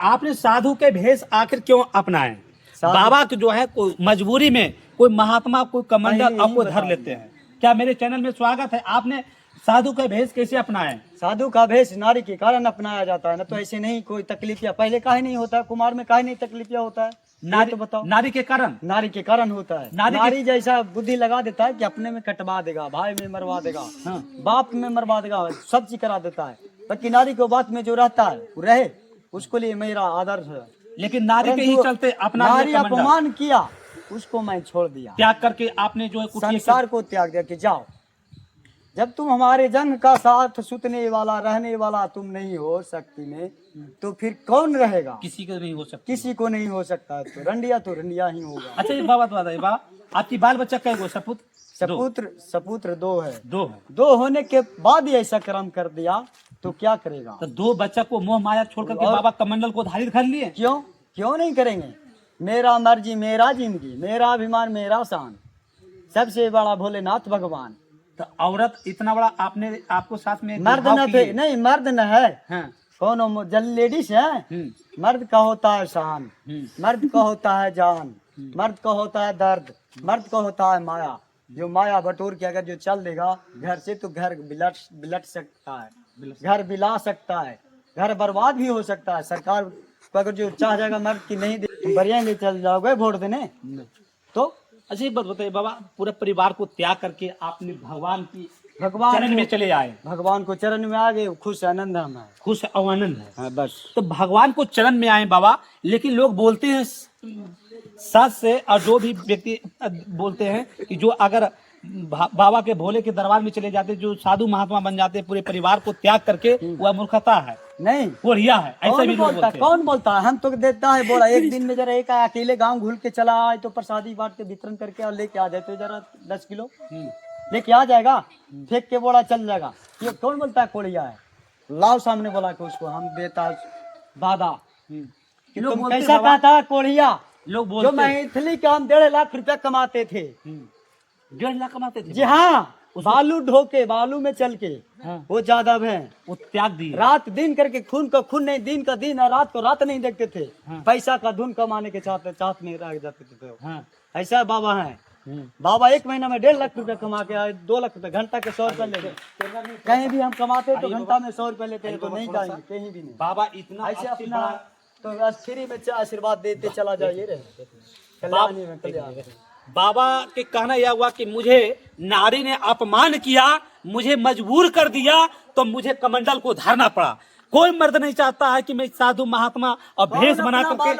आपने साधु के भेष आखिर क्यों अपनाए? बाबा के जो है कोई मजबूरी में कोई महात्मा कोई कमंडल आपको धर लेते हैं। क्या मेरे चैनल में स्वागत है? आपने साधु का भेष कैसे अपनाए? साधु का भेष नारी के कारण अपनाया जाता है ना, तो ऐसे नहीं कोई तकलीफिया पहले काहे नहीं होता, कुमार में काहे नहीं तकलीफिया होता है? नारी तो बताओ। नारी के कारण, नारी के कारण होता है। नारी जैसा बुद्धि लगा देता है कि अपने में कटवा देगा, भाई में मरवा देगा, हाँ। बाप में मरवा देगा, सब चीज करा देता है। बाकी नारी को बात में जो रहता है वो रहे, उसको लिए मेरा आदर्श है। लेकिन नारी के ही चलते अपना नारी अपमान किया, उसको मैं छोड़ दिया, त्याग करके आपने जो है संसार को त्याग दिया कि जाओ, जब तुम हमारे जंग का साथ सुतने वाला रहने वाला तुम नहीं हो शक्ति में, तो फिर कौन रहेगा? किसी को नहीं हो सकता, किसी को नहीं हो सकता है, तो रंडिया ही होगा। अच्छा ये बाबा बताइए, बाबा आपकी बाल बच्चा कै गो? सपुत्र दो है। दो होने के बाद ही ऐसा कर्म कर दिया तो क्या करेगा? तो दो बच्चा को मोह माया छोड़ करके बाबा कमंडल को धारित कर लिए। क्यों नहीं करेंगे? मेरा मर्जी मेरा जिंदगी, मेरा अभिमान मेरा शान, सबसे बड़ा भोलेनाथ भगवान। तो औरत इतना बड़ा आपने आपको साथ में मर्द न थे, नहीं मर्द न है। हाँ। कौन जल लेडीज है? मर्द का होता है शान, मर्द का होता है जान, मर्द का होता है दर्द, मर्द का होता है माया। जो माया बटोर के अगर जो चल देगा घर से, तो घर बिलट सकता है, घर बिला सकता है, घर बर्बाद भी हो सकता है। सरकार को अगर जो चाह जाएगा मर्द की नहीं दे, बढ़िया ले चल जाओगे वोट देने तो। अच्छा एक बात बताइए बाबा, पूरे परिवार को त्याग करके आपने भगवान चरण में चले आए, भगवान को चरण में आ गए, खुश आनंद हम है, खुश आनंद है। हाँ, बस। तो भगवान को चरण में आए बाबा, लेकिन लोग बोलते हैं सच से, और जो भी व्यक्ति बोलते हैं कि जो अगर बाबा के भोले के दरबार में चले जाते, जो साधु महात्मा बन जाते, पूरे परिवार को त्याग करके, वह मूर्खता है, नहीं वो रिया है। ऐसा भी बोलता है। कौन बोलता है? हम तो देता है बोला, एक दिन में जरा एक अकेले गांव घूल के चला आए तो प्रसादी बांट के वितरण करके और लेके आ जाए, तो जरा 10 किलो लेके आ जाएगा, फेंक के बोला चल जाएगा। ये कौन बोलता है कोड़िया है? लाओ सामने बोला कि उसको हम देता वादा। तुम कैसा कहता है कोड़िया? लोग जो बोलते मैथिली का हम 1.5 लाख रुपया कमाते थे। 1.5 लाख कमाते थे जी हाँ, बालू ढोके, बालू में चल के। हाँ। वो जादव है, वो त्याग दिए, रात दिन करके, खून का खून नहीं, दिन का दिन और रात को रात नहीं देखते थे। हाँ। पैसा का धुन कमाने के चाहत में रह जाते थे। तो हाँ। ऐसा बाबा है। बाबा एक महीना में 1.5 लाख रुपया कमा के आए, 2 लाख रुपया, घंटा के 100 रुपया लेते। कहीं भी हम कमाते तो घंटा में 100 रुपया लेते, तो नहीं जाएंगे कहीं भी नहीं। बाबा इतना ऐसे अपना तो बस फ्री में आशीर्वाद देते चला जाइए रे, कल्याणी में कल्याण। बाबा के कहना यह हुआ कि मुझे नारी ने अपमान किया, मुझे मजबूर कर दिया, तो मुझे कमंडल को धरना पड़ा। कोई मर्द नहीं चाहता है कि मैं साधु महात्मा और भेष बना करके,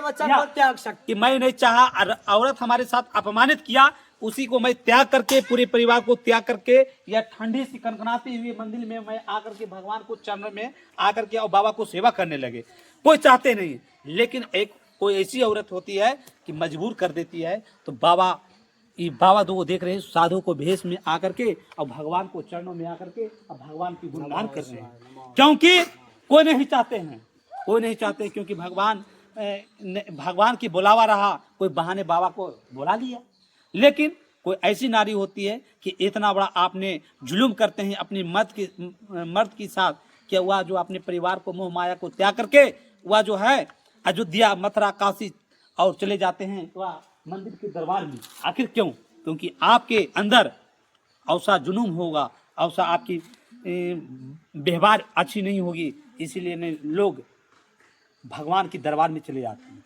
कि मैं नहीं चाहा, औरत हमारे साथ अपमानित किया, उसी को मैं त्याग करके, पूरे परिवार को त्याग करके, या ठंडी से कनकनाती हुई मंदिर में मैं आकर के भगवान को चरण में आकर के और बाबा को सेवा करने लगे। कोई चाहते नहीं, लेकिन एक कोई ऐसी औरत होती है कि मजबूर कर देती है। तो बाबा दो देख रहे हैं, साधु को भेष में आकर के और भगवान को चरणों में आकर के और भगवान की गुणगान कर रहे हैं, क्योंकि कोई नहीं चाहते, क्योंकि भगवान की बुलावा रहा, कोई बहाने बाबा को बुला लिया। लेकिन कोई ऐसी नारी होती है कि इतना बड़ा आपने जुल्म करते हैं अपनी मर्द के साथ, कि वह जो अपने परिवार को मोह माया को त्याग करके वह जो है अयोध्या, मथुरा, काशी और चले जाते हैं वह मंदिर के दरबार में। आखिर क्यों? क्योंकि आपके अंदर ऐसा जुनून होगा, ऐसा आपकी व्यवहार अच्छी नहीं होगी, इसीलिए लोग भगवान के दरबार में चले जाते हैं।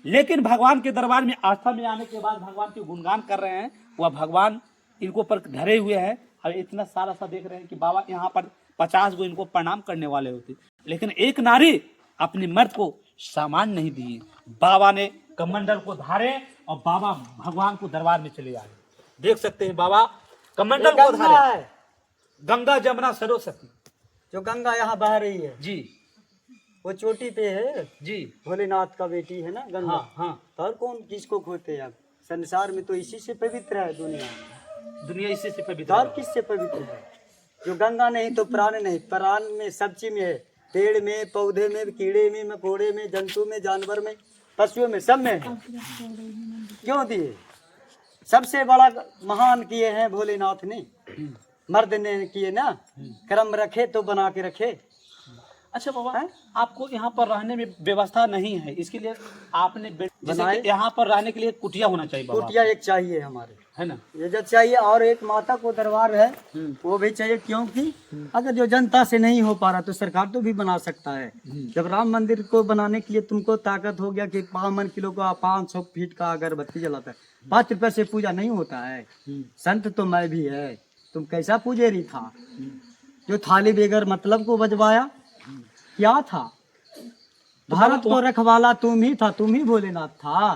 लेकिन भगवान के दरबार में आस्था में आने के बाद भगवान के गुणगान कर रहे हैं, वह भगवान इनको पर धरे हुए हैं। अब इतना सारा सा देख रहे हैं कि बाबा यहाँ पर 50 गो इनको प्रणाम करने वाले होते, लेकिन एक नारी अपने मर्द को सामान नहीं दिए। बाबा ने कमंडल को धारे और बाबा भगवान को दरबार में चले आए। देख सकते हैं बाबा कमंडल को धारे, गंगा जमुना सरस्वती, जो गंगा यहाँ बह रही है जी, वो चोटी पे है जी, भोलेनाथ का बेटी है ना गंगा। हाँ। तो और कौन किसको खोते हैं? अब संसार में तो इसी से पवित्र है दुनिया इसी से पवित्र, और किससे पवित्र है? जो गंगा नहीं तो प्राण नहीं, प्राण में सब चीज में है, पेड़ में, पौधे में, कीड़े में, मकोड़े में, जंतु में, जानवर में, पशुओं में, सब में है। क्यों दिए? सबसे बड़ा महान किए हैं भोलेनाथ ने, मर्द ने किए ना। कर्म रखे तो बना के रखे, अच्छा बाबा, हैं? आपको यहाँ पर रहने में व्यवस्था नहीं है, इसके लिए आपने जैसे बनाए? कि यहाँ पर रहने के लिए कुटिया होना चाहिए बाबा, कुटिया एक चाहिए हमारे, है ना? ये जो चाहिए, और एक माता को दरबार है वो भी चाहिए, क्योंकि अगर जो जनता से नहीं हो पा रहा तो सरकार तो भी बना सकता है। जब राम मंदिर को बनाने के लिए तुमको ताकत हो गया कि 52 किलो का 500 फीट का अगरबत्ती जलाता है, 5 रुपए से पूजा नहीं होता है। संत तो मैं भी है, तुम कैसा पुजेरी था जो थाली बेगर मतलब को बजवाया, क्या था? भारत को रखवाला तुम ही था, तुम ही भोलेनाथ था।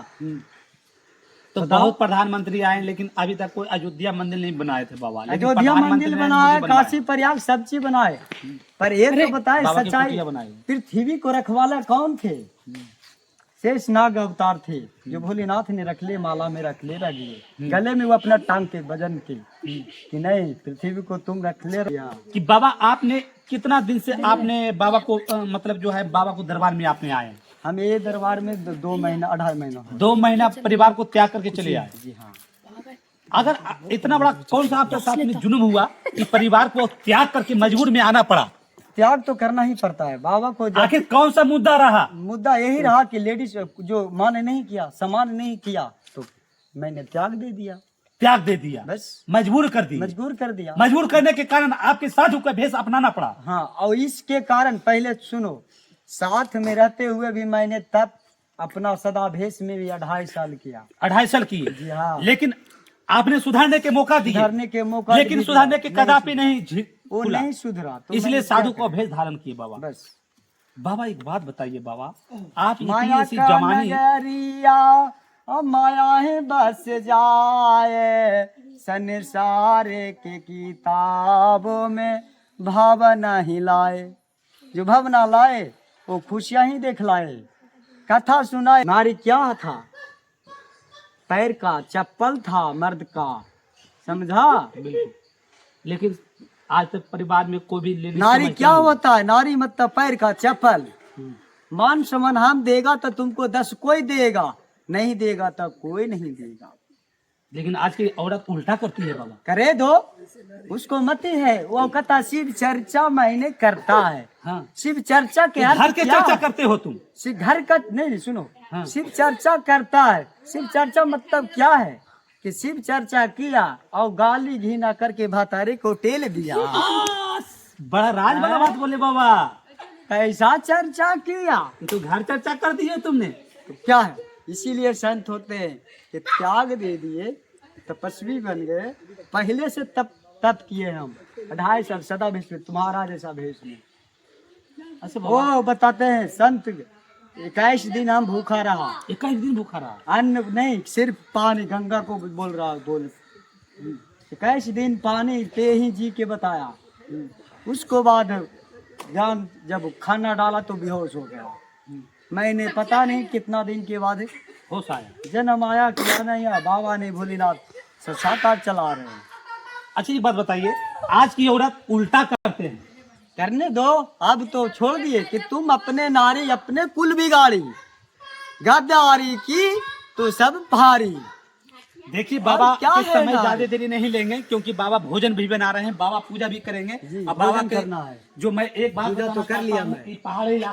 तो बताओ। बहुत प्रधानमंत्री आए लेकिन अभी तक कोई अयोध्या मंदिर नहीं बनाए थे बाबा, लेकिन अयोध्या प्रधानमंत्री मंदिर नरेंद्र बनाए, मोदी बनवाए। काशी प्रयाग सब चीज बनाए, पर ये तो बताए बाबा की सच्चाई, कुटिया बनाई। पृथ्वी को रखवाला कौन थे? शेष नाग अवतार थे, जो भोलेनाथ ने रख ले, माला में रख ले, रख लिए गले में वो अपना टांग के वजन के, कि नहीं पृथ्वी को तुम रख ले। कि बाबा आपने कितना दिन से आपने बाबा को मतलब जो है बाबा को दरबार में आपने आए? हम ये दरबार में 2 महीना 2.5 महीना हो। 2 महीना परिवार को त्याग करके चले आए। जी हाँ। अगर इतना बड़ा कौन सा आपके साथ में जुनून हुआ कि परिवार को त्याग करके मजबूर में आना पड़ा? त्याग तो करना ही पड़ता है बाबा को। आखिर कौन सा मुद्दा रहा? मुद्दा यही रहा कि लेडीज जो माँ ने नहीं किया, सम्मान नहीं किया, तो मैंने त्याग दे दिया, त्याग दे दिया, बस मजबूर कर दिया। मजबूर कर दिया। मजबूर करने के कारण आपके साधु का भेष अपनाना पड़ा। हाँ, और इसके कारण पहले सुनो, साथ में रहते हुए भी मैंने तब अपना सदा भेष में भी 2.5 साल किया। 2.5 साल किए, जी हाँ। लेकिन आपने सुधारने के मौका दिए, सुधारने के मौका लेकिन भी सुधारने के दिया, कदापि नहीं वो खुला। नहीं सुधरा, तो इसलिए मैंने साधु क्या को भेष धारण किए बाबा। करा? बस बाबा एक बात बताइए बाबा, आप इतनी माया ऐसी का जवानी, नगरिया माया है बस जाए, संसारे के किताबों में भावना ही लाए, जो भावना लाए वो खुशियां ही देख लाए। कथा सुनाए, नारी क्या था? पैर का चप्पल था मर्द का, समझा? बिल्कुल। लेकिन आज तक परिवार में कोई भी लेडीज नारी समझता क्या नहीं। होता है? नारी मतलब पैर का चप्पल। मान सम्मान हम देगा तो तुमको 10 कोई देगा, नहीं देगा तो कोई नहीं देगा। लेकिन आज की औरत उल्टा करती है बाबा। करे दो, उसको मत है, वो कहता शिव चर्चा मैंने करता है। हाँ, शिव चर्चा के घर के क्या? चर्चा करते हो तुम। शिव घर का नहीं, सुनो। हाँ। शिव चर्चा करता है, शिव चर्चा मतलब क्या है? कि शिव चर्चा किया और गाली घी ना करके भातारे को टेल दिया। बड़ा राज वाला बात बोले बाबा। ऐसा चर्चा किया तो घर चर्चा कर दी है तुमने। तो क्या है? इसीलिए संत होते हैं कि त्याग दे दिए, तपस्वी बन गए। पहले से तप किए हम 2.5 साल सदा भेष में, तुम्हारा जैसा भेष में। अच्छा बाबा, वो बताते हैं संत, 21 दिन हम भूखा रहा, 21 दिन भूखा रहा। अन्न नहीं, सिर्फ पानी, गंगा को बोल रहा, बोल 21 दिन पानी पे ही जी के बताया। उसको बाद ज्ञान जब खाना डाला तो बेहोश हो गया। मैंने पता नहीं कितना दिन के बाद होश आया। जन्म आया, किया नहीं आया, बाबा ने भोलेनाथ साकार चला रहे हैं। अच्छा ये बात बताइए, आज की औरत उल्टा करते हैं। करने दो, अब तो छोड़ दिए कि तुम अपने नारी अपने कुल बिगाड़ी, गद्दारी की तो सब भारी। देखिए बाबा, और क्या इस है समय ना? ज्यादा देरी नहीं लेंगे, क्योंकि बाबा भोजन भी बना रहे हैं, बाबा पूजा भी करेंगे। जी, अब बाबा भोजन के करना है। जो मैं एक बात पूजा तो बताना कर लिया चाहता हूँ मैं। कि पहाड़ी इलाके